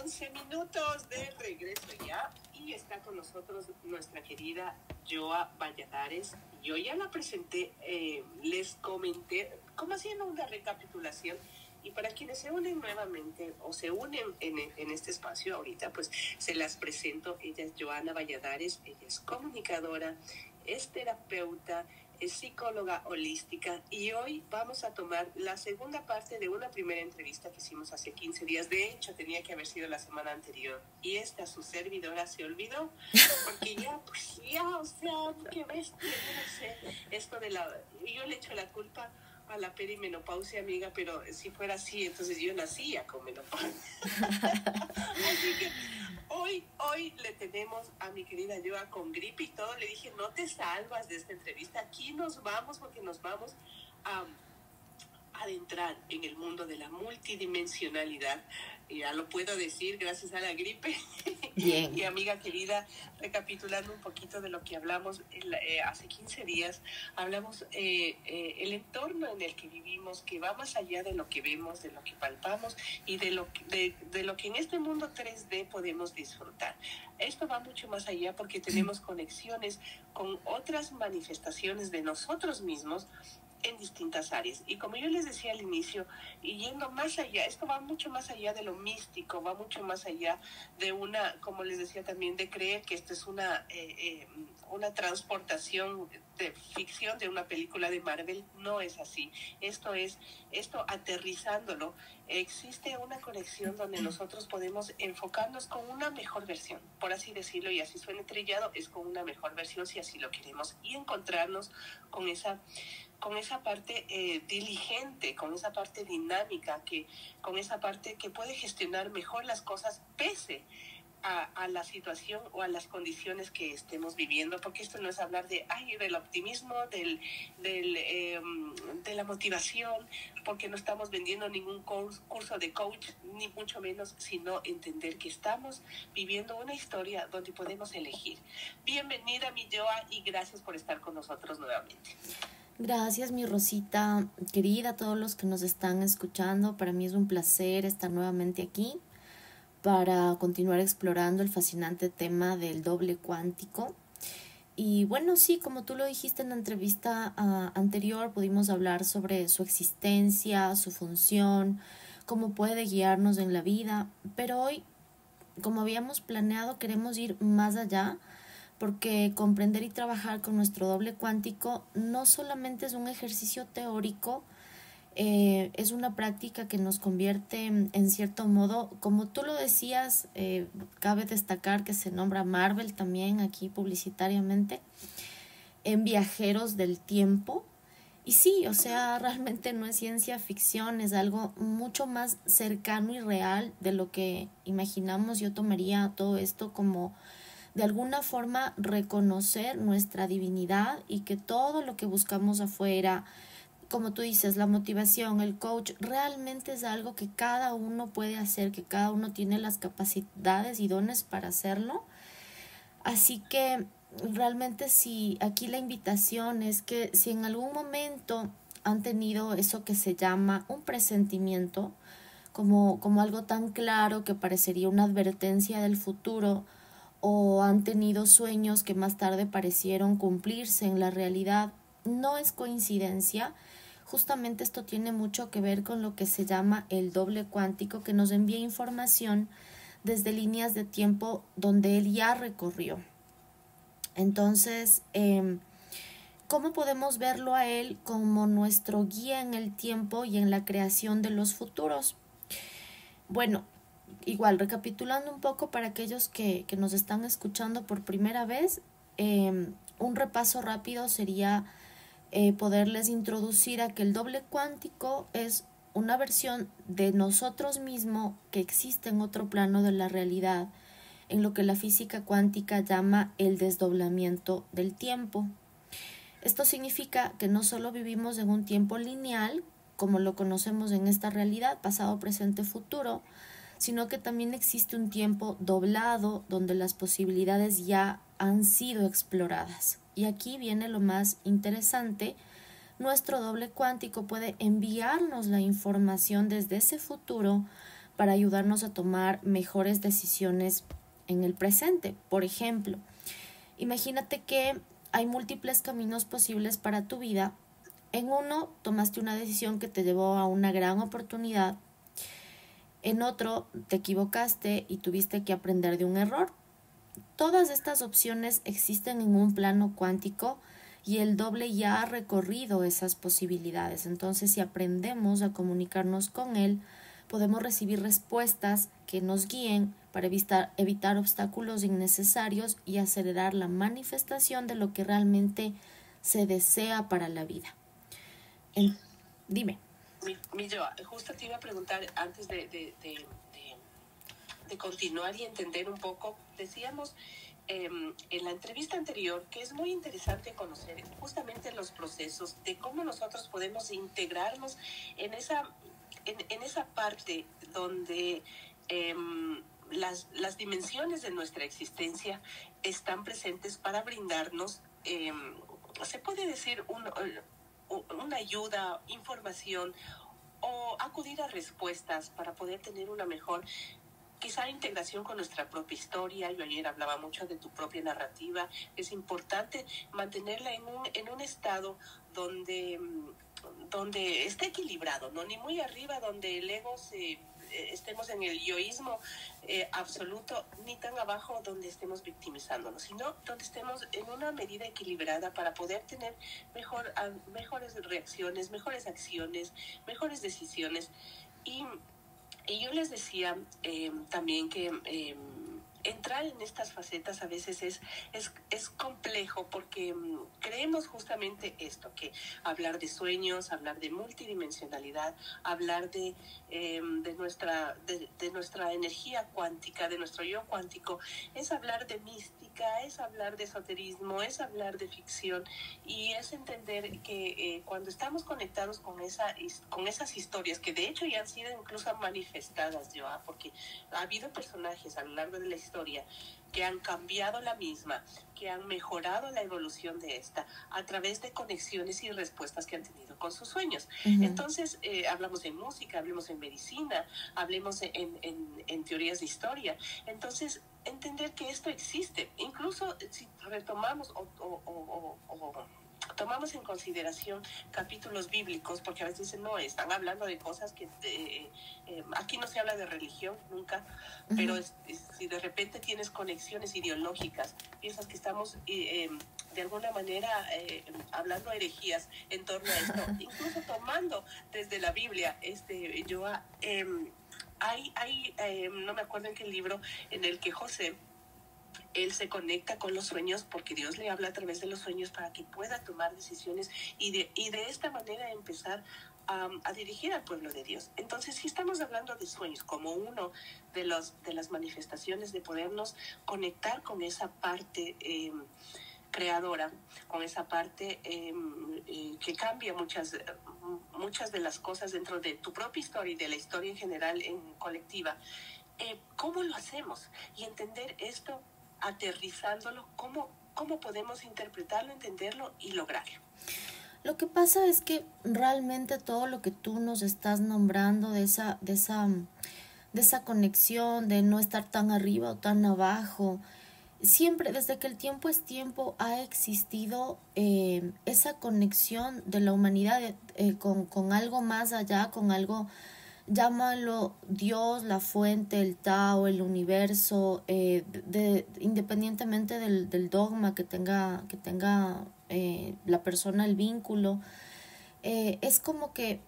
11 minutos de regreso ya y está con nosotros nuestra querida Joa Valladares. Yo ya la presenté, les comenté, como haciendo una recapitulación. Y para quienes se unen nuevamente o se unen en este espacio ahorita, pues se las presento. Ella es Joana Valladares, ella es comunicadora, es terapeuta, es psicóloga holística y hoy vamos a tomar la segunda parte de una primera entrevista que hicimos hace 15 días. De hecho, tenía que haber sido la semana anterior y esta su servidora se olvidó porque ya, o sea, qué bestia, yo no sé, esto de la... Yo le echo la culpa a la perimenopausia, amiga, pero si fuera así, entonces yo nacía con menopausia. Así que hoy le tenemos a mi querida Joa con gripe y todo. Le dije, no te salvas de esta entrevista, aquí nos vamos porque nos vamos a adentrar en el mundo de la multidimensionalidad. Ya lo puedo decir gracias a la gripe. Bien. Y amiga querida, recapitulando un poquito de lo que hablamos hace 15 días, hablamos el entorno en el que vivimos, que va más allá de lo que vemos, de lo que palpamos y de lo que en este mundo 3D podemos disfrutar. Esto va mucho más allá porque tenemos conexiones con otras manifestaciones de nosotros mismos en distintas áreas. Y como yo les decía al inicio, y yendo más allá, esto va mucho más allá de lo místico, va mucho más allá de una, como les decía también, de creer que esto es una transportación de ficción de una película de Marvel. No es así. Esto aterrizándolo, existe una conexión donde nosotros podemos enfocarnos con una mejor versión, por así decirlo, y así suena trillado, es con una mejor versión si así lo queremos, y encontrarnos con esa parte diligente, con esa parte dinámica, con esa parte que puede gestionar mejor las cosas pese a la situación o a las condiciones que estemos viviendo, porque esto no es hablar del optimismo, de la motivación, porque no estamos vendiendo ningún curso de coach, ni mucho menos, sino entender que estamos viviendo una historia donde podemos elegir. Bienvenida, mi Joa, y gracias por estar con nosotros nuevamente. Gracias, mi Rosita querida, a todos los que nos están escuchando. Para mí es un placer estar nuevamente aquí para continuar explorando el fascinante tema del doble cuántico. Y bueno, sí, como tú lo dijiste en la entrevista anterior, pudimos hablar sobre su existencia, su función, cómo puede guiarnos en la vida, pero hoy, como habíamos planeado, queremos ir más allá, porque comprender y trabajar con nuestro doble cuántico no solamente es un ejercicio teórico, es una práctica que nos convierte en cierto modo, como tú lo decías, cabe destacar que se nombra Marvel también aquí publicitariamente, en viajeros del tiempo. Y sí, o sea, realmente no es ciencia ficción, es algo mucho más cercano y real de lo que imaginamos. Yo tomaría todo esto como de alguna forma reconocer nuestra divinidad y que todo lo que buscamos afuera, como tú dices, la motivación, el coach, realmente es algo que cada uno puede hacer, que cada uno tiene las capacidades y dones para hacerlo. Así que realmente sí, aquí la invitación es que si en algún momento han tenido eso que se llama un presentimiento, como algo tan claro que parecería una advertencia del futuro, o han tenido sueños que más tarde parecieron cumplirse en la realidad, no es coincidencia. Justamente esto tiene mucho que ver con lo que se llama el doble cuántico, que nos envía información desde líneas de tiempo donde él ya recorrió. Entonces, ¿cómo podemos verlo a él como nuestro guía en el tiempo y en la creación de los futuros? Bueno, igual, recapitulando un poco para aquellos que nos están escuchando por primera vez, un repaso rápido sería poderles introducir a que el doble cuántico es una versión de nosotros mismos que existe en otro plano de la realidad, en lo que la física cuántica llama el desdoblamiento del tiempo. Esto significa que no solo vivimos en un tiempo lineal, como lo conocemos en esta realidad, pasado, presente, futuro, sino que también existe un tiempo doblado donde las posibilidades ya han sido exploradas. Y aquí viene lo más interesante: nuestro doble cuántico puede enviarnos la información desde ese futuro para ayudarnos a tomar mejores decisiones en el presente. Por ejemplo, imagínate que hay múltiples caminos posibles para tu vida. En uno tomaste una decisión que te llevó a una gran oportunidad. En otro te equivocaste y tuviste que aprender de un error. Todas estas opciones existen en un plano cuántico y el doble ya ha recorrido esas posibilidades. Entonces, si aprendemos a comunicarnos con él, podemos recibir respuestas que nos guíen para evitar obstáculos innecesarios y acelerar la manifestación de lo que realmente se desea para la vida. Dime. Joa, justo te iba a preguntar antes de continuar y entender un poco. Decíamos en la entrevista anterior que es muy interesante conocer justamente los procesos de cómo nosotros podemos integrarnos en esa parte donde las dimensiones de nuestra existencia están presentes para brindarnos, se puede decir, una ayuda, información o acudir a respuestas para poder tener una mejor, quizá, integración con nuestra propia historia. Yo ayer hablaba mucho de tu propia narrativa. Es importante mantenerla en un estado donde esté equilibrado, ¿no? Ni muy arriba, donde el ego estemos en el yoísmo absoluto, ni tan abajo donde estemos victimizándonos, sino donde estemos en una medida equilibrada para poder tener mejores reacciones, mejores acciones, mejores decisiones. Y yo les decía también que entrar en estas facetas a veces es complejo, porque creemos justamente esto, que hablar de sueños, hablar de multidimensionalidad, hablar de nuestra energía cuántica, de nuestro yo cuántico, es hablar de mística, es hablar de esoterismo, es hablar de ficción, y es entender que cuando estamos conectados con esas historias, que de hecho ya han sido incluso manifestadas, Joa, porque ha habido personajes a lo largo de la historia que han cambiado la misma, que han mejorado la evolución de esta a través de conexiones y respuestas que han tenido con sus sueños. Uh-huh. Entonces, hablamos en música, hablemos en medicina, hablemos en teorías de historia. Entonces, entender que esto existe, incluso si retomamos o tomamos en consideración capítulos bíblicos, porque a veces dicen, no, están hablando de cosas que aquí no se habla de religión nunca, uh-huh. Pero si de repente tienes conexiones ideológicas, piensas que estamos de alguna manera hablando herejías en torno a esto, incluso tomando desde la Biblia, no me acuerdo en qué libro, en el que José, él se conecta con los sueños, porque Dios le habla a través de los sueños para que pueda tomar decisiones y de esta manera empezar a dirigir al pueblo de Dios. Entonces, si estamos hablando de sueños como uno de las manifestaciones de podernos conectar con esa parte creadora, con esa parte que cambia muchas de las cosas dentro de tu propia historia y de la historia en general, en colectiva, ¿cómo lo hacemos? Y entender esto, aterrizándolo, ¿cómo podemos interpretarlo, entenderlo y lograrlo? Lo que pasa es que realmente todo lo que tú nos estás nombrando de esa conexión, de no estar tan arriba o tan abajo, siempre, desde que el tiempo es tiempo, ha existido esa conexión de la humanidad con algo más allá, con algo, llámalo Dios, la fuente, el Tao, el universo, independientemente del dogma que tenga la persona, el vínculo. Es como que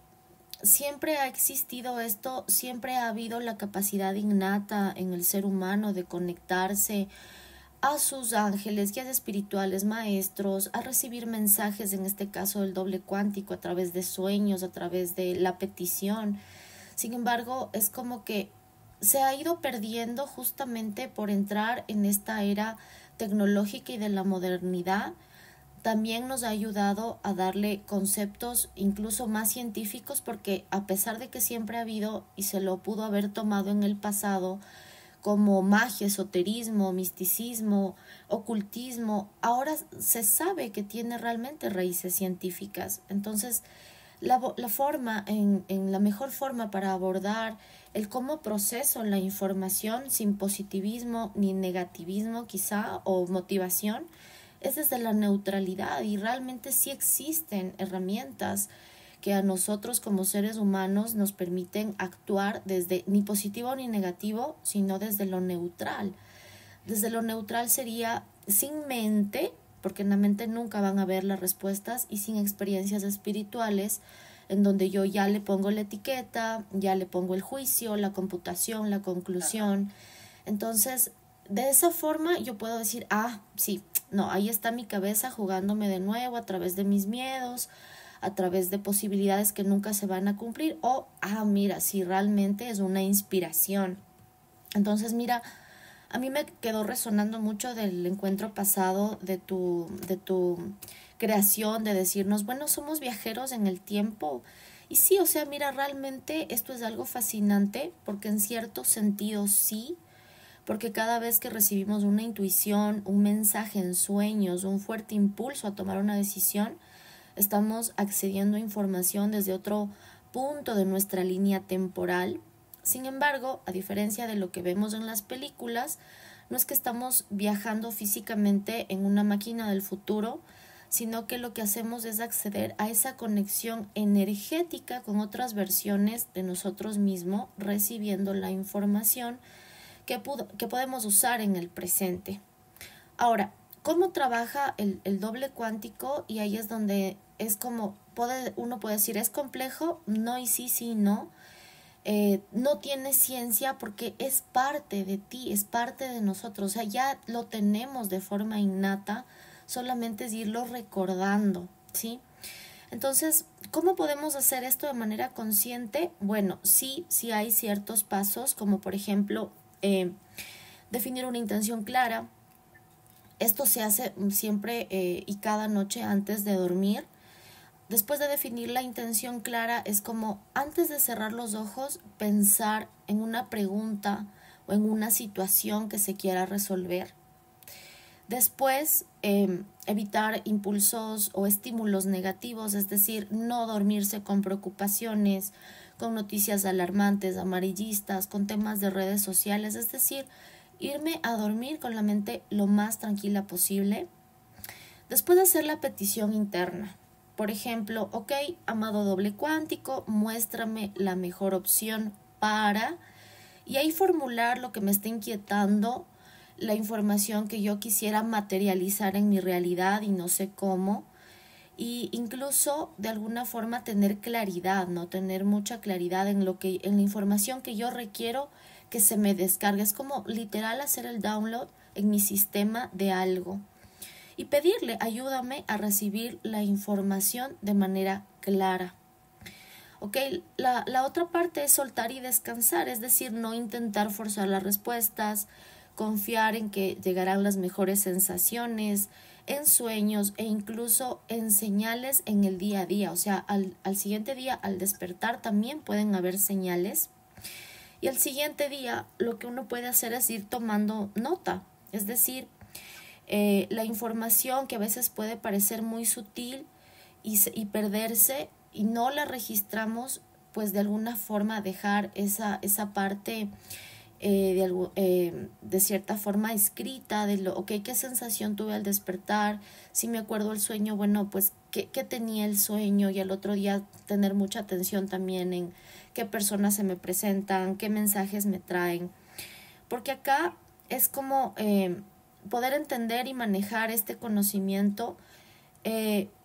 siempre ha existido esto, siempre ha habido la capacidad innata en el ser humano de conectarse a sus ángeles, guías espirituales, maestros, a recibir mensajes, en este caso del doble cuántico, a través de sueños, a través de la petición. Sin embargo, es como que se ha ido perdiendo justamente por entrar en esta era tecnológica y de la modernidad. También nos ha ayudado a darle conceptos incluso más científicos, porque a pesar de que siempre ha habido y se lo pudo haber tomado en el pasado como magia, esoterismo, misticismo, ocultismo, ahora se sabe que tiene realmente raíces científicas. Entonces, la mejor forma para abordar el cómo proceso la información sin positivismo ni negativismo quizá o motivación es desde la neutralidad, y realmente sí existen herramientas que a nosotros como seres humanos nos permiten actuar desde ni positivo ni negativo, sino desde lo neutral. Desde lo neutral sería sin mente, porque en la mente nunca van a ver las respuestas, y sin experiencias espirituales, en donde yo ya le pongo la etiqueta, ya le pongo el juicio, la computación, la conclusión. Entonces, de esa forma yo puedo decir, sí, no, ahí está mi cabeza jugándome de nuevo a través de mis miedos, a través de posibilidades que nunca se van a cumplir, o, mira, si realmente es una inspiración. Entonces, mira, a mí me quedó resonando mucho del encuentro pasado de tu creación, de decirnos, bueno, somos viajeros en el tiempo. Y sí, o sea, mira, realmente esto es algo fascinante, porque en cierto sentido sí, porque cada vez que recibimos una intuición, un mensaje en sueños, un fuerte impulso a tomar una decisión, estamos accediendo a información desde otro punto de nuestra línea temporal. Sin embargo, a diferencia de lo que vemos en las películas, no es que estamos viajando físicamente en una máquina del futuro, sino que lo que hacemos es acceder a esa conexión energética con otras versiones de nosotros mismos, recibiendo la información que podemos usar en el presente. Ahora, ¿cómo trabaja el doble cuántico? Y ahí es donde es como, uno puede decir, ¿es complejo? No, y sí, no. No tiene ciencia porque es parte de ti, es parte de nosotros. O sea, ya lo tenemos de forma innata, solamente es irlo recordando, ¿sí? Entonces, ¿cómo podemos hacer esto de manera consciente? Bueno, sí hay ciertos pasos, como por ejemplo, definir una intención clara. Esto se hace siempre y cada noche antes de dormir. Después de definir la intención clara, es como antes de cerrar los ojos, pensar en una pregunta o en una situación que se quiera resolver. Después, evitar impulsos o estímulos negativos, es decir, no dormirse con preocupaciones, con noticias alarmantes, amarillistas, con temas de redes sociales, es decir, irme a dormir con la mente lo más tranquila posible. Después de hacer la petición interna, por ejemplo, ok, amado doble cuántico, muéstrame la mejor opción para, y ahí formular lo que me está inquietando, la información que yo quisiera materializar en mi realidad y no sé cómo, y incluso de alguna forma tener claridad, ¿no? Tener mucha claridad en la información que yo requiero que se me descargue. Es como literal hacer el download en mi sistema de algo y pedirle, ayúdame a recibir la información de manera clara. Ok, la otra parte es soltar y descansar, es decir, no intentar forzar las respuestas, confiar en que llegarán las mejores sensaciones, en sueños e incluso en señales en el día a día. O sea, al siguiente día, al despertar, también pueden haber señales. Y al siguiente día, lo que uno puede hacer es ir tomando nota, es decir, la información que a veces puede parecer muy sutil y perderse y no la registramos, pues de alguna forma dejar esa parte de cierta forma escrita de qué sensación tuve al despertar, si me acuerdo el sueño, bueno, pues qué tenía el sueño, y al otro día tener mucha atención también en qué personas se me presentan, qué mensajes me traen, porque acá es como poder entender y manejar este conocimiento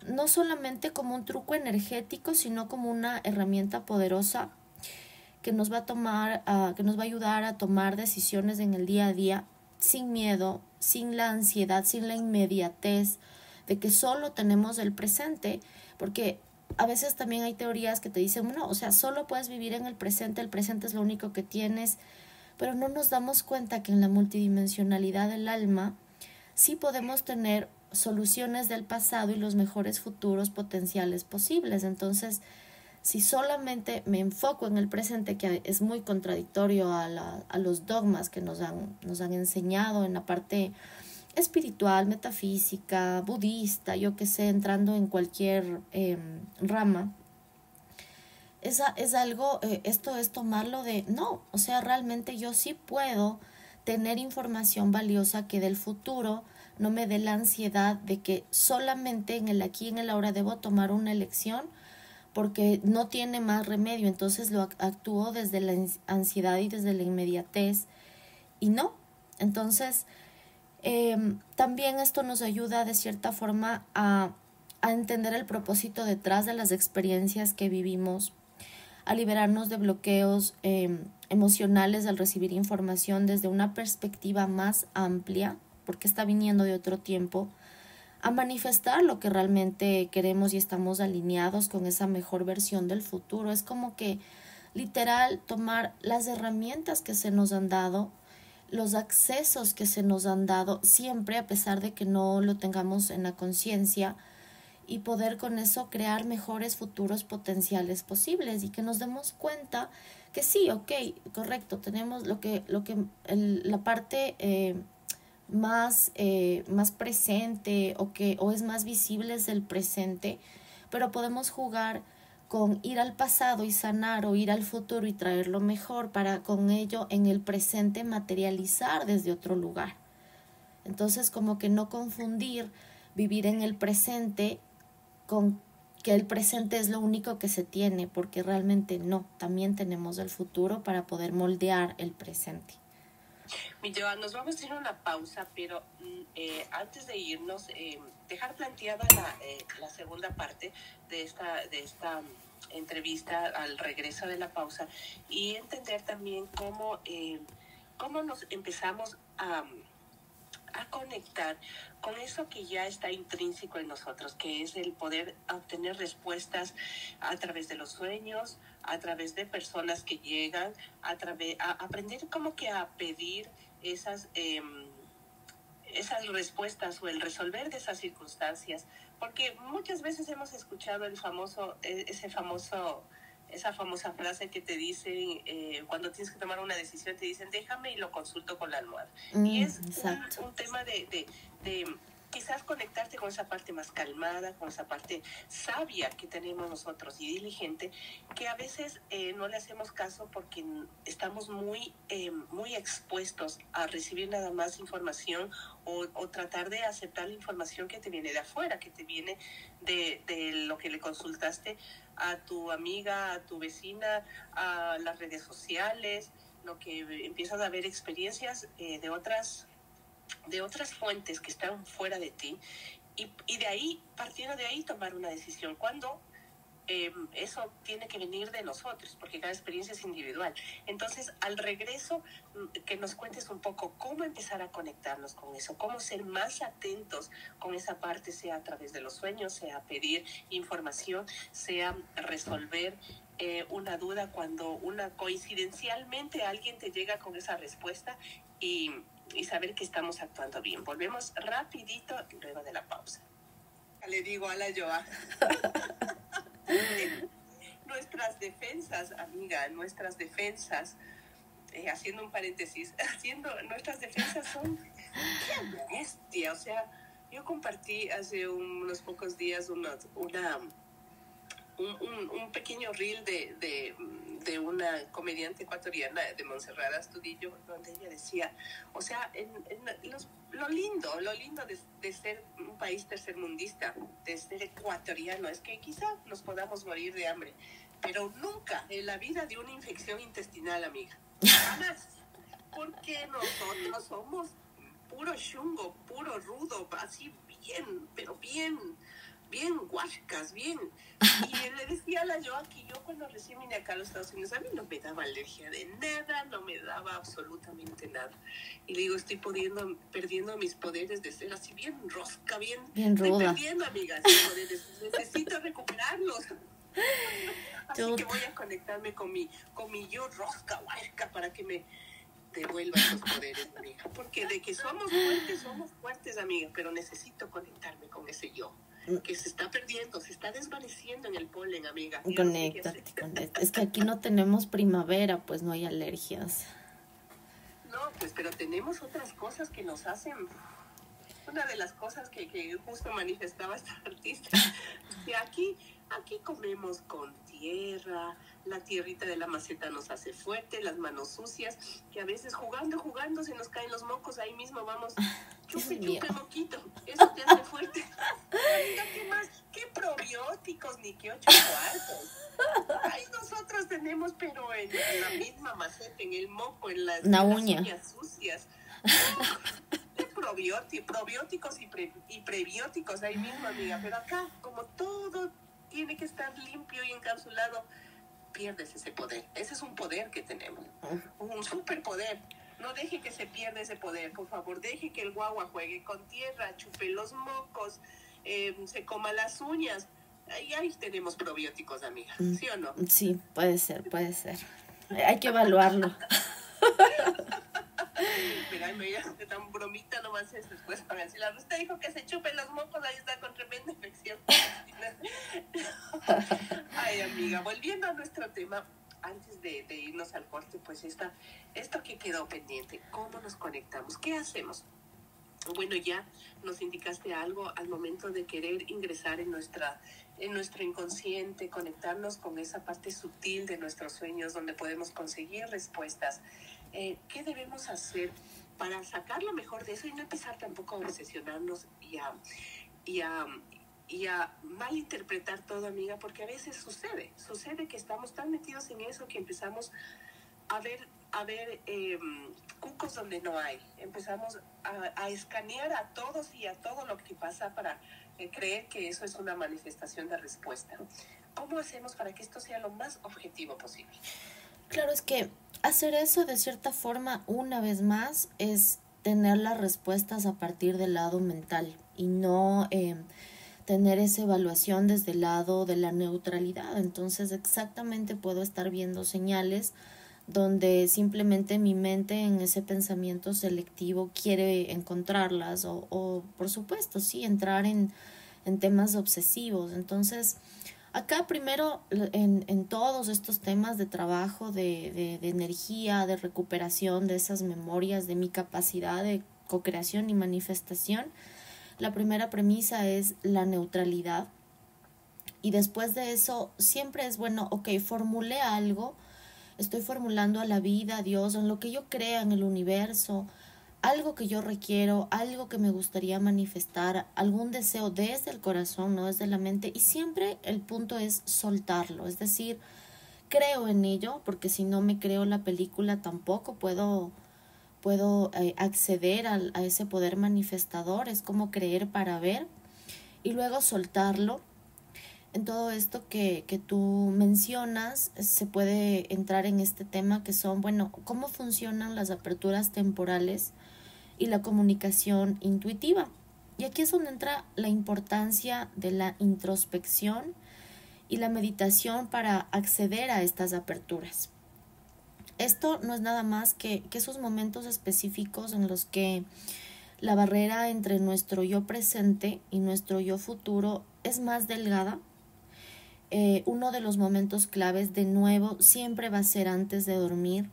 no solamente como un truco energético, sino como una herramienta poderosa que nos va a ayudar a tomar decisiones en el día a día sin miedo, sin la ansiedad, sin la inmediatez de que solo tenemos el presente, porque a veces también hay teorías que te dicen, bueno, o sea, solo puedes vivir en el presente es lo único que tienes, pero no nos damos cuenta que en la multidimensionalidad del alma sí podemos tener soluciones del pasado y los mejores futuros potenciales posibles. Entonces, si solamente me enfoco en el presente, que es muy contradictorio a los dogmas que nos han enseñado en la parte espiritual, metafísica, budista, yo que sé, entrando en cualquier rama, es algo, esto es tomarlo de, no, o sea, realmente yo sí puedo tener información valiosa que del futuro no me dé la ansiedad de que solamente en el aquí y en el ahora debo tomar una elección porque no tiene más remedio, entonces lo actúo desde la ansiedad y desde la inmediatez y no. Entonces, también esto nos ayuda de cierta forma a entender el propósito detrás de las experiencias que vivimos, a liberarnos de bloqueos emocionales al recibir información desde una perspectiva más amplia, porque está viniendo de otro tiempo, a manifestar lo que realmente queremos y estamos alineados con esa mejor versión del futuro. Es como que literal tomar las herramientas que se nos han dado, los accesos que se nos han dado, siempre a pesar de que no lo tengamos en la conciencia, y poder con eso crear mejores futuros potenciales posibles y que nos demos cuenta que sí, ok, correcto, tenemos la parte más presente o es más visible es el presente, pero podemos jugar con ir al pasado y sanar o ir al futuro y traer lo mejor para con ello en el presente materializar desde otro lugar. Entonces como que no confundir vivir en el presente con que el presente es lo único que se tiene, porque realmente no, también tenemos el futuro para poder moldear el presente. Mi Joan, nos vamos a ir a una pausa, pero antes de irnos, dejar planteada la segunda parte de esta entrevista al regreso de la pausa y entender también cómo nos empezamos a conectar con eso que ya está intrínseco en nosotros, que es el poder obtener respuestas a través de los sueños, a través de personas que llegan, a aprender como que a pedir esas respuestas o el resolver de esas circunstancias, porque muchas veces hemos escuchado esa famosa frase que te dicen cuando tienes que tomar una decisión, te dicen déjame y lo consulto con la almohada. Y es un tema de quizás conectarte con esa parte más calmada, con esa parte sabia que tenemos nosotros y diligente, que a veces no le hacemos caso porque estamos muy expuestos a recibir nada más información o tratar de aceptar la información que te viene de afuera, que te viene de lo que le consultaste a tu amiga, a tu vecina, a las redes sociales, lo que empiezas a ver experiencias de otras fuentes que están fuera de ti y de ahí, partiendo de ahí, tomar una decisión. Cuando eso tiene que venir de nosotros, porque cada experiencia es individual. Entonces, al regreso, que nos cuentes un poco cómo empezar a conectarnos con eso, cómo ser más atentos con esa parte, sea a través de los sueños, sea pedir información, sea resolver una duda cuando coincidencialmente alguien te llega con esa respuesta y saber que estamos actuando bien. Volvemos rapidito luego de la pausa. Le digo a la Joa. Nuestras defensas, amiga, haciendo un paréntesis, nuestras defensas son qué bestia. O sea, yo compartí hace unos pocos días un pequeño reel de una comediante ecuatoriana, de Montserrat Astudillo, donde ella decía, o sea, lo lindo de ser un país tercermundista, de ser ecuatoriano, es que quizá nos podamos morir de hambre, pero nunca en la vida de una infección intestinal, amiga. Jamás. Porque nosotros somos puro chungo, puro rudo, así bien, pero bien huascas, bien. Y le decía a la Joa que yo cuando recién vine acá a los Estados Unidos, a mí no me daba alergia de nada, no me daba absolutamente nada. Y le digo, estoy perdiendo mis poderes de ser así bien rosca, bien ruda. Estoy perdiendo, amigas, mis poderes. Necesito recuperarlos. Así que voy a conectarme con mi yo rosca, huasca, para que me devuelva esos poderes, amiga. Porque de que somos fuertes, amiga, pero necesito conectarme con ese yo que se está perdiendo, se está desvaneciendo en el polen, amiga. Conéctate. Es que aquí no tenemos primavera, pues no hay alergias. No, pues, pero tenemos otras cosas que nos hacen. Una de las cosas que justo manifestaba esta artista, que aquí Aquí comemos con tierra, la tierrita de la maceta nos hace fuerte, las manos sucias, que a veces jugando se nos caen los mocos, ahí mismo vamos, chupe, moquito, eso te hace fuerte. Amiga, ¿qué más? ¿Qué probióticos ni qué 8 cuartos? Ay, nosotros tenemos, pero en la misma maceta, en el moco, en las uñas sucias. Probióticos y prebióticos ahí mismo, amiga, pero acá, como todo tiene que estar limpio y encapsulado, pierdes ese poder. Ese es un poder que tenemos, un superpoder. No deje que se pierda ese poder, por favor. Deje que el guagua juegue con tierra, chupe los mocos, se coma las uñas. Ahí tenemos probióticos, amiga, ¿sí o no? Sí, puede ser. Hay que evaluarlo. Mira, me de tan bromita nomás es después para decirle, usted dijo que se chupen los mocos, ahí está con tremenda infección. Ay, amiga, volviendo a nuestro tema, antes de irnos al corte, pues esto que quedó pendiente, ¿cómo nos conectamos? ¿Qué hacemos? Bueno, ya nos indicaste algo al momento de querer ingresar en nuestro inconsciente, conectarnos con esa parte sutil de nuestros sueños donde podemos conseguir respuestas. ¿Qué debemos hacer para sacar lo mejor de eso y no empezar tampoco a obsesionarnos y a malinterpretar todo, amiga? Porque a veces sucede que estamos tan metidos en eso que empezamos a ver cucos donde no hay. Empezamos a escanear a todos y a todo lo que pasa para creer que eso es una manifestación de respuesta. ¿Cómo hacemos para que esto sea lo más objetivo posible? Claro, es que hacer eso de cierta forma, una vez más, es tener las respuestas a partir del lado mental y no tener esa evaluación desde el lado de la neutralidad. Entonces, exactamente puedo estar viendo señales donde simplemente mi mente en ese pensamiento selectivo quiere encontrarlas o por supuesto, sí, entrar en temas obsesivos. Entonces, acá primero en todos estos temas de trabajo, de energía, de recuperación de esas memorias, de mi capacidad de co-creación y manifestación, la primera premisa es la neutralidad. Y después de eso siempre es bueno, formulé algo, estoy formulando a la vida, a Dios, en lo que yo crea, en el universo, algo que yo requiero, algo que me gustaría manifestar, algún deseo desde el corazón, no desde la mente, y siempre el punto es soltarlo, es decir, creo en ello, porque si no me creo la película tampoco puedo acceder a ese poder manifestador, es como creer para ver, y luego soltarlo. En todo esto que tú mencionas, se puede entrar en este tema que son, cómo funcionan las aperturas temporales y la comunicación intuitiva. Y aquí es donde entra la importancia de la introspección y la meditación para acceder a estas aperturas. Esto no es nada más que esos momentos específicos en los que la barrera entre nuestro yo presente y nuestro yo futuro es más delgada. Uno de los momentos claves, de nuevo, siempre va a ser antes de dormir,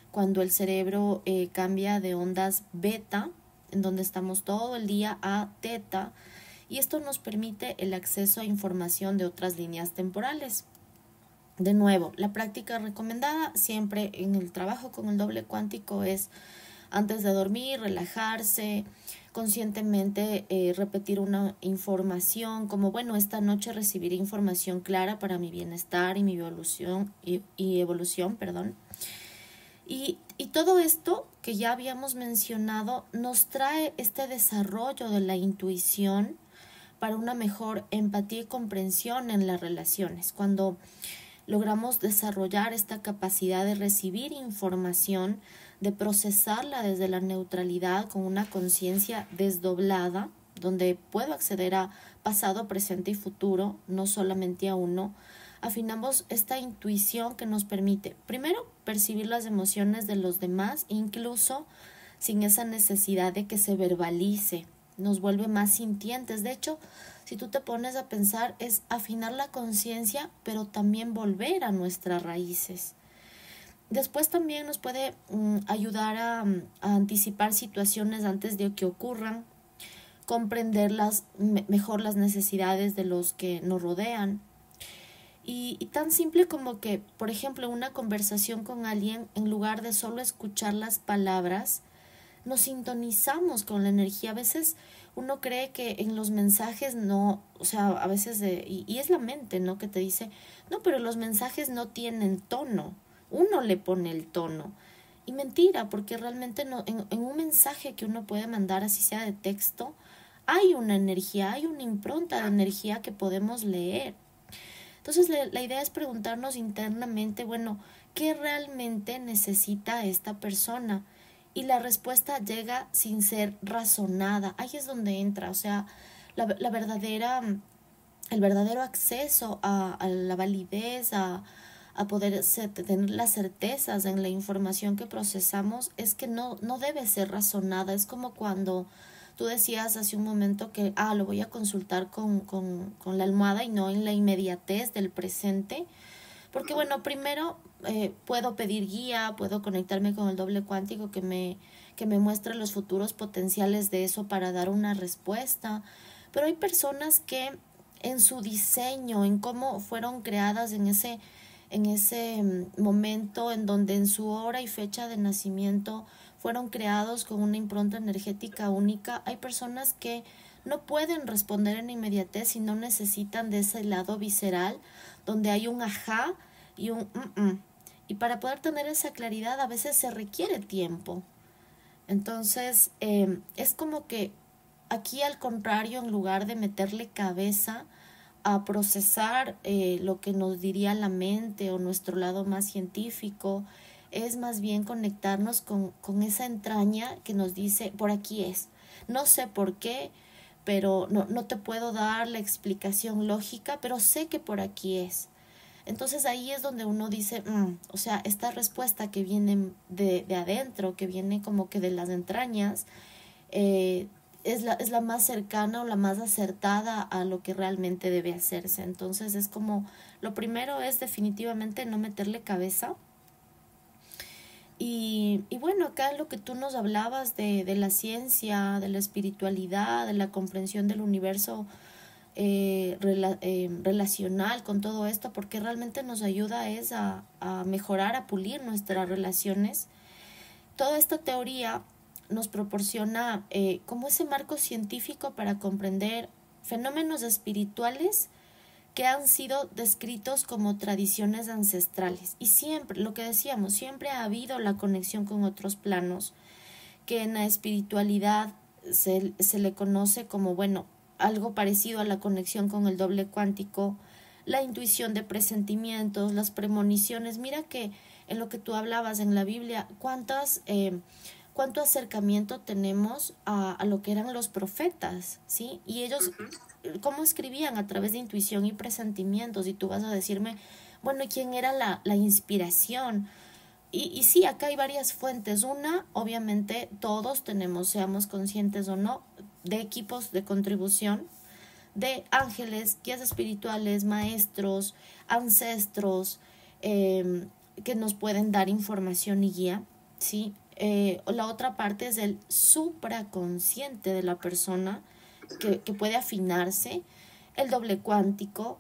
cuando el cerebro cambia de ondas beta, en donde estamos todo el día, a teta, y esto nos permite el acceso a información de otras líneas temporales. De nuevo, la práctica recomendada siempre en el trabajo con el doble cuántico es antes de dormir, relajarse, conscientemente repetir una información como, esta noche recibiré información clara para mi bienestar y mi evolución, Y todo esto que ya habíamos mencionado nos trae este desarrollo de la intuición para una mejor empatía y comprensión en las relaciones. Cuando logramos desarrollar esta capacidad de recibir información, de procesarla desde la neutralidad con una conciencia desdoblada, donde puedo acceder a pasado, presente y futuro, no solamente a uno, afinamos esta intuición que nos permite, primero, percibir las emociones de los demás, incluso sin esa necesidad de que se verbalice, nos vuelve más sintientes. De hecho, si tú te pones a pensar, es afinar la conciencia, pero también volver a nuestras raíces. Después también nos puede ayudar a anticipar situaciones antes de que ocurran, comprender mejor las necesidades de los que nos rodean. Y tan simple como que, por ejemplo, una conversación con alguien, en lugar de solo escuchar las palabras, nos sintonizamos con la energía. A veces uno cree que en los mensajes no, o sea, a veces, y es la mente, ¿no? Que te dice, no, pero los mensajes no tienen tono, uno le pone el tono. Y mentira, porque realmente no, en un mensaje que uno puede mandar, así sea de texto, hay una energía, hay una impronta de energía que podemos leer. Entonces la idea es preguntarnos internamente, bueno, ¿qué realmente necesita esta persona? Y la respuesta llega sin ser razonada. Ahí es donde entra, o sea, la verdadera, el verdadero acceso a la validez, a poder tener las certezas en la información que procesamos, es que no debe ser razonada. Es como cuando tú decías hace un momento que, lo voy a consultar con la almohada y no en la inmediatez del presente. Porque bueno, primero puedo pedir guía, puedo conectarme con el doble cuántico que me muestre los futuros potenciales de eso para dar una respuesta. Pero hay personas que en su diseño, en cómo fueron creadas en ese momento en donde en su hora y fecha de nacimiento fueron creados con una impronta energética única, hay personas que no pueden responder en inmediatez y no necesitan de ese lado visceral donde hay un ajá y un y para poder tener esa claridad a veces se requiere tiempo. Entonces es como que aquí al contrario, en lugar de meterle cabeza a procesar lo que nos diría la mente o nuestro lado más científico, es más bien conectarnos con esa entraña que nos dice, por aquí es. No sé por qué, pero no te puedo dar la explicación lógica, pero sé que por aquí es. Entonces ahí es donde uno dice, o sea, esta respuesta que viene de adentro, que viene como que de las entrañas, es la más cercana o la más acertada a lo que realmente debe hacerse. Entonces es como, lo primero es definitivamente no meterle cabeza. Y bueno, acá lo que tú nos hablabas de la ciencia, de la espiritualidad, de la comprensión del universo relacional con todo esto, porque realmente nos ayuda es a mejorar, a pulir nuestras relaciones. Toda esta teoría nos proporciona como ese marco científico para comprender fenómenos espirituales que han sido descritos como tradiciones ancestrales. Y siempre, lo que decíamos, siempre ha habido la conexión con otros planos, que en la espiritualidad se le conoce como, bueno, algo parecido a la conexión con el doble cuántico, la intuición de presentimientos, las premoniciones. Mira que en lo que tú hablabas en la Biblia, cuánto acercamiento tenemos a lo que eran los profetas, ¿sí? Y ellos, ¿cómo escribían? A través de intuición y presentimientos. Y tú vas a decirme, bueno, ¿quién era la inspiración? Y sí, acá hay varias fuentes. Una, obviamente, todos tenemos, seamos conscientes o no, de equipos de contribución, de ángeles, guías espirituales, maestros, ancestros, que nos pueden dar información y guía, ¿sí? La otra parte es el supraconsciente de la persona que puede afinarse, el doble cuántico.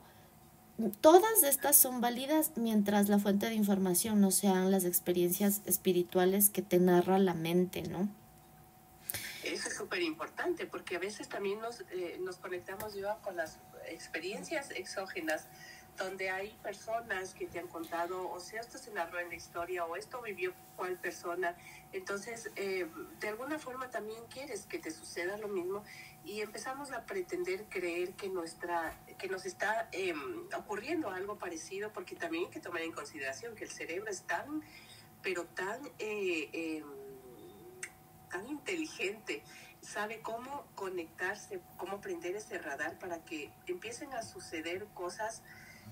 Todas estas son válidas mientras la fuente de información no sean las experiencias espirituales que te narra la mente, ¿no? Eso es súper importante porque a veces también nos conectamos yo con las experiencias exógenas donde hay personas que te han contado, o sea, esto se narró en la historia o esto vivió cual persona. Entonces, de alguna forma también quieres que te suceda lo mismo y empezamos a pretender creer que nos está ocurriendo algo parecido, porque también hay que tomar en consideración que el cerebro es tan, pero tan inteligente, sabe cómo conectarse, cómo prender ese radar para que empiecen a suceder cosas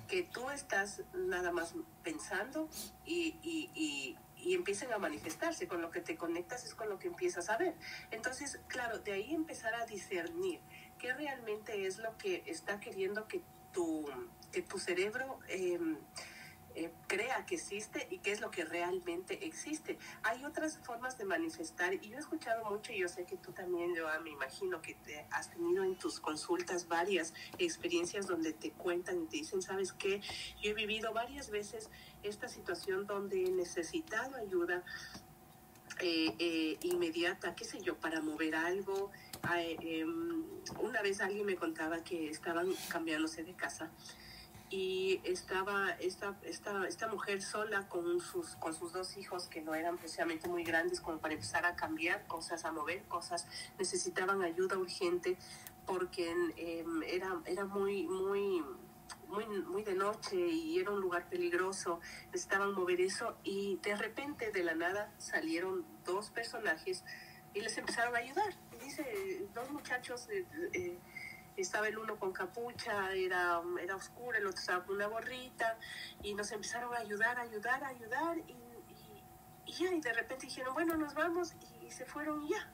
que tú estás nada más pensando y empiecen a manifestarse. Con lo que te conectas es con lo que empiezas a ver. Entonces, claro, de ahí empezar a discernir qué realmente es lo que está queriendo que tu cerebro crea que existe y qué es lo que realmente existe. Hay otras formas de manifestar y yo he escuchado mucho y yo sé que tú también, Joa, me imagino que te has tenido en tus consultas varias experiencias donde te cuentan y te dicen, ¿sabes qué? Yo he vivido varias veces esta situación donde he necesitado ayuda inmediata, qué sé yo, para mover algo. Una vez alguien me contaba que estaban cambiándose de casa y estaba esta mujer sola con sus dos hijos que no eran precisamente muy grandes como para empezar a cambiar cosas, a mover cosas, necesitaban ayuda urgente porque era muy de noche y era un lugar peligroso, necesitaban mover eso y de repente de la nada salieron dos personajes y les empezaron a ayudar. Y dice, dos muchachos, estaba el uno con capucha, era oscuro, el otro estaba con una gorrita y nos empezaron a ayudar y ya, y de repente dijeron, bueno, nos vamos y se fueron y ya.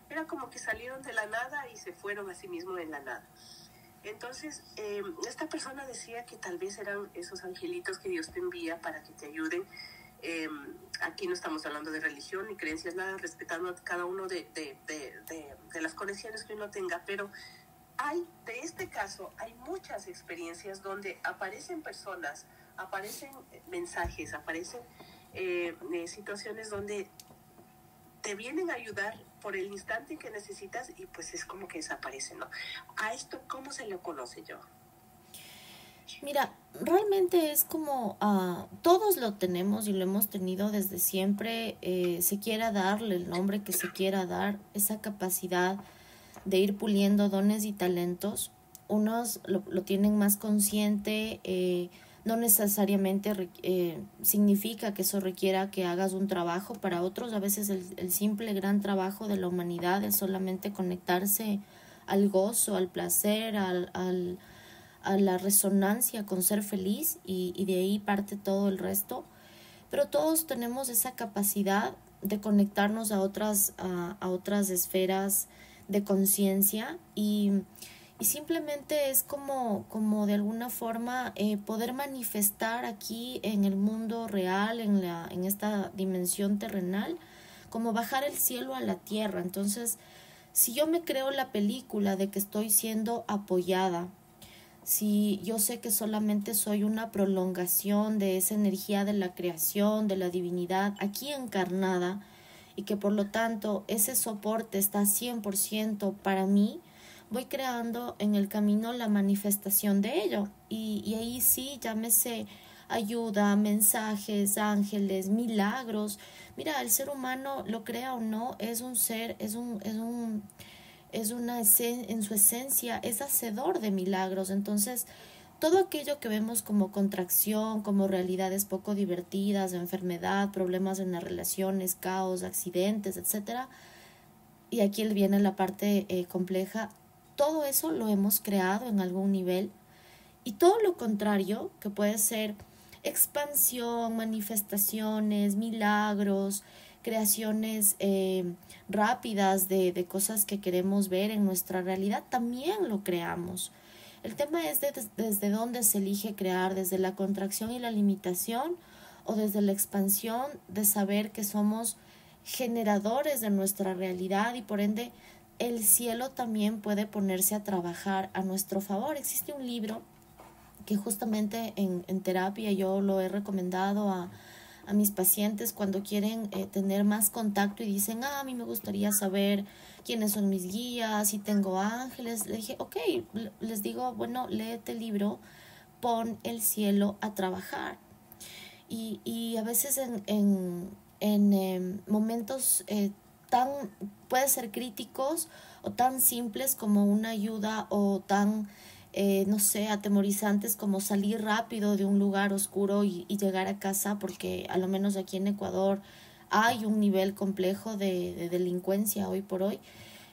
Era como que salieron de la nada y se fueron a sí mismos en la nada. Entonces, esta persona decía que tal vez eran esos angelitos que Dios te envía para que te ayuden. Aquí no estamos hablando de religión ni creencias, nada, respetando cada uno de las conexiones que uno tenga, pero de este caso, hay muchas experiencias donde aparecen personas, aparecen mensajes, aparecen situaciones donde te vienen a ayudar por el instante que necesitas y pues es como que desaparecen, ¿no? ¿A esto cómo se le conoce, yo? Mira, realmente es como todos lo tenemos y lo hemos tenido desde siempre, se quiera darle el nombre que se quiera dar, esa capacidad de ir puliendo dones y talentos. Unos lo tienen más consciente, no necesariamente significa que eso requiera que hagas un trabajo. Para otros a veces el simple gran trabajo de la humanidad es solamente conectarse al gozo, al placer, a la resonancia con ser feliz y de ahí parte todo el resto. Pero todos tenemos esa capacidad de conectarnos a otras esferas de conciencia y simplemente es como de alguna forma poder manifestar aquí en el mundo real, en esta dimensión terrenal, como bajar el cielo a la tierra. Entonces, si yo me creo la película de que estoy siendo apoyada, si yo sé que solamente soy una prolongación de esa energía de la creación, de la divinidad aquí encarnada, y que por lo tanto ese soporte está 100% para mí, voy creando en el camino la manifestación de ello. Y ahí sí, llámese ayuda, mensajes, ángeles, milagros. Mira, el ser humano, lo crea o no, es un ser, en su esencia, es hacedor de milagros. Entonces, todo aquello que vemos como contracción, como realidades poco divertidas, enfermedad, problemas en las relaciones, caos, accidentes, etcétera, y aquí viene la parte compleja, todo eso lo hemos creado en algún nivel, y todo lo contrario, que puede ser expansión, manifestaciones, milagros, creaciones rápidas de cosas que queremos ver en nuestra realidad, también lo creamos. El tema es desde dónde se elige crear, desde la contracción y la limitación o desde la expansión de saber que somos generadores de nuestra realidad y por ende el cielo también puede ponerse a trabajar a nuestro favor. Existe un libro que justamente en terapia yo lo he recomendado a mis pacientes cuando quieren tener más contacto y dicen, a mí me gustaría saber quiénes son mis guías, si tengo ángeles. Le dije, ok, les digo, bueno, léete el libro, pon el cielo a trabajar. Y a veces en momentos tan, puede ser críticos o tan simples como una ayuda o tan no sé, atemorizantes como salir rápido de un lugar oscuro y llegar a casa, porque a lo menos aquí en Ecuador hay un nivel complejo de delincuencia hoy por hoy.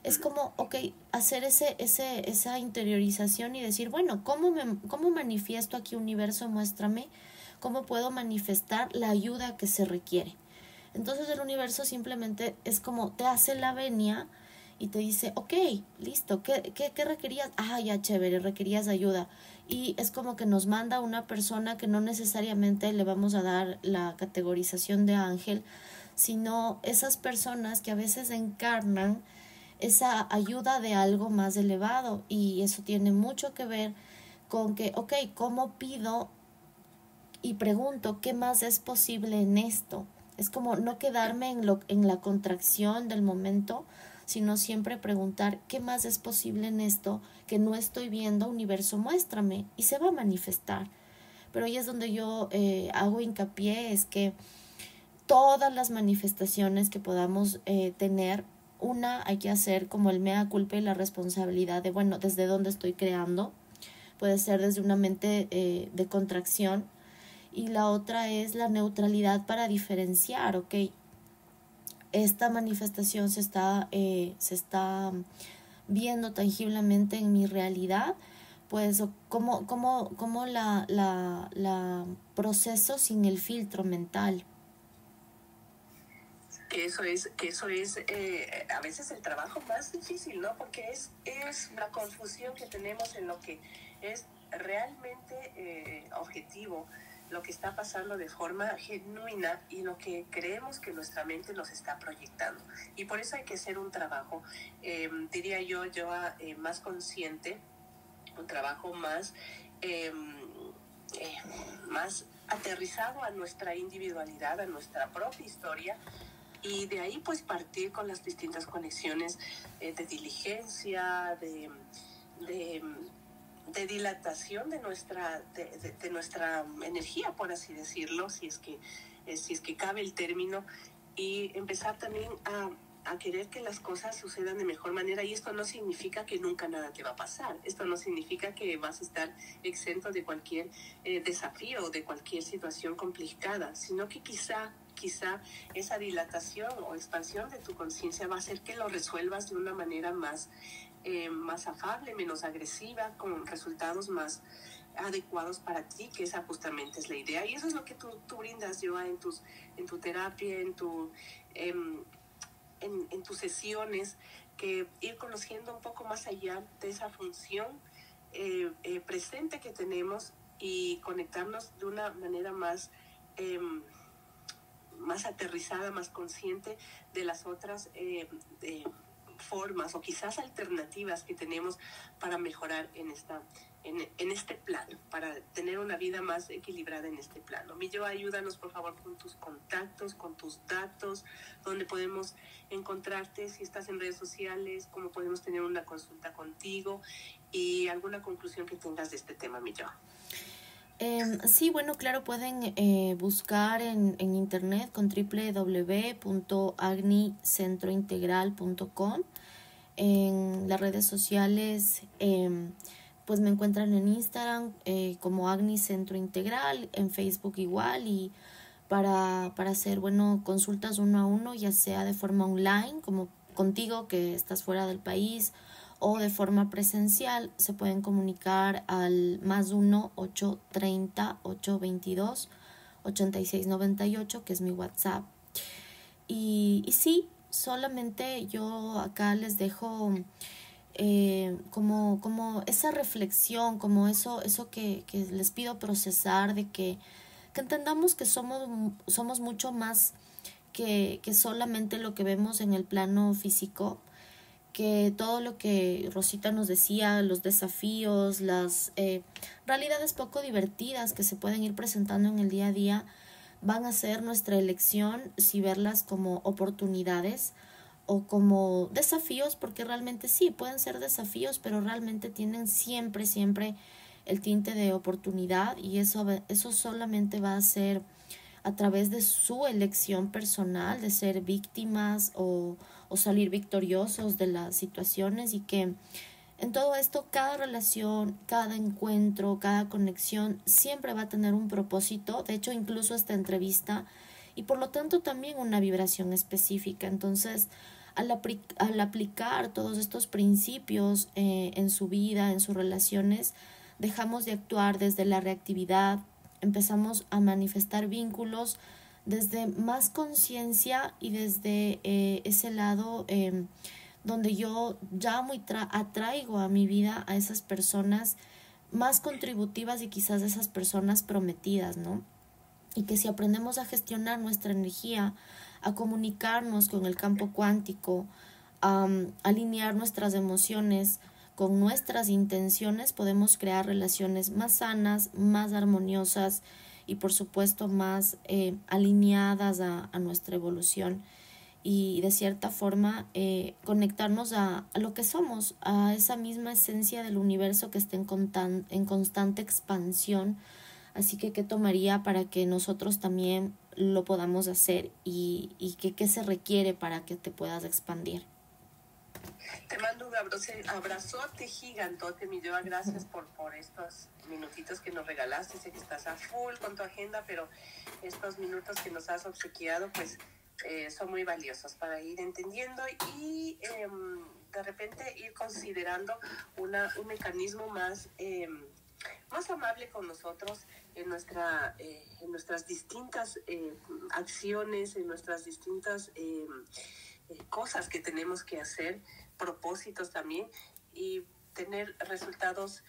Es como, ok, hacer esa interiorización y decir, bueno, ¿cómo manifiesto aquí, universo? Muéstrame cómo puedo manifestar la ayuda que se requiere. Entonces el universo simplemente es como te hace la venia y te dice, ok, listo, ¿qué requerías? Ah, ya, chévere, requerías ayuda. Y es como que nos manda una persona que no necesariamente le vamos a dar la categorización de ángel, sino esas personas que a veces encarnan esa ayuda de algo más elevado, y eso tiene mucho que ver con que, ok, ¿cómo pido y pregunto qué más es posible en esto? Es como no quedarme en la contracción del momento, sino siempre preguntar qué más es posible en esto que no estoy viendo. Universo, muéstrame, y se va a manifestar. Pero ahí es donde yo hago hincapié, es que todas las manifestaciones que podamos tener, una, hay que hacer como el mea culpa y la responsabilidad de, bueno, desde dónde estoy creando. Puede ser desde una mente de contracción, y la otra es la neutralidad para diferenciar, ok, esta manifestación se está viendo tangiblemente en mi realidad, pues cómo la proceso sin el filtro mental. Que eso es a veces el trabajo más difícil, ¿no? Porque es la confusión que tenemos en lo que es realmente objetivo, lo que está pasando de forma genuina y lo que creemos que nuestra mente nos está proyectando. Y por eso hay que hacer un trabajo, diría yo, más consciente, un trabajo más más aterrizado a nuestra individualidad, a nuestra propia historia, y de ahí pues partir con las distintas conexiones de diligencia, de dilatación de nuestra energía, por así decirlo, si es que cabe el término, y empezar también a querer que las cosas sucedan de mejor manera. Y esto no significa que nunca nada te va a pasar, esto no significa que vas a estar exento de cualquier desafío o de cualquier situación complicada, sino que quizá esa dilatación o expansión de tu conciencia va a hacer que lo resuelvas de una manera más afable, menos agresiva, con resultados más adecuados para ti, que esa justamente es la idea. Y eso es lo que tú brindas, Joa, en tu terapia, en tus sesiones, que ir conociendo un poco más allá de esa función presente que tenemos, y conectarnos de una manera más aterrizada, más consciente de las otras formas o quizás alternativas que tenemos para mejorar en este plano, para tener una vida más equilibrada en este plano. Millo, ayúdanos por favor con tus contactos, con tus datos, dónde podemos encontrarte, si estás en redes sociales, cómo podemos tener una consulta contigo, y alguna conclusión que tengas de este tema, Millo. Sí, bueno, claro, pueden buscar en internet con www.agnicentrointegral.com. En las redes sociales, pues me encuentran en Instagram como Agni Centro Integral, en Facebook igual, y para hacer, bueno, consultas uno a uno, ya sea de forma online, como contigo que estás fuera del país, o de forma presencial, se pueden comunicar al +1 830 822 8698, que es mi WhatsApp. Y sí, solamente yo acá les dejo como esa reflexión, como eso que les pido procesar, de que entendamos que somos mucho más que solamente lo que vemos en el plano físico, que todo lo que Rosita nos decía, los desafíos, las realidades poco divertidas que se pueden ir presentando en el día a día, van a ser nuestra elección si verlas como oportunidades o como desafíos, porque realmente sí, pueden ser desafíos, pero realmente tienen siempre el tinte de oportunidad, y eso solamente va a ser a través de su elección personal de ser víctimas o salir victoriosos de las situaciones. Y que en todo esto, cada relación, cada encuentro, cada conexión siempre va a tener un propósito, de hecho incluso esta entrevista, y por lo tanto también una vibración específica. Entonces, al aplicar todos estos principios en su vida, en sus relaciones, dejamos de actuar desde la reactividad, empezamos a manifestar vínculos desde más conciencia y desde ese lado donde yo llamo y atraigo a mi vida a esas personas más contributivas y quizás esas personas prometidas, ¿no? Y que si aprendemos a gestionar nuestra energía, a comunicarnos con el campo cuántico, a alinear nuestras emociones con nuestras intenciones, podemos crear relaciones más sanas, más armoniosas y por supuesto más alineadas a nuestra evolución y de cierta forma conectarnos a lo que somos, a esa misma esencia del universo que está en constante expansión. Así que, ¿qué tomaría para que nosotros también lo podamos hacer y qué se requiere para que te puedas expandir? Te mando un abrazote gigantote, mi Joa. Gracias por estos minutitos que nos regalaste. Sé que estás a full con tu agenda, pero estos minutos que nos has obsequiado, pues son muy valiosos para ir entendiendo y de repente ir considerando un mecanismo más amable con nosotros en nuestras distintas acciones, en nuestras distintas cosas que tenemos que hacer, propósitos también, y tener resultados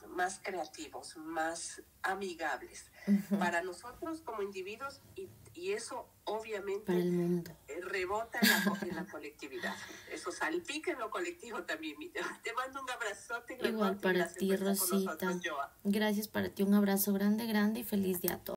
más creativos, más amigables para nosotros como individuos y eso obviamente para el mundo rebota en la colectividad. Eso salpica en lo colectivo también. Te mando un abrazote. Igual para ti, Rosita. Gracias para ti, un abrazo grande, grande y feliz día a todos.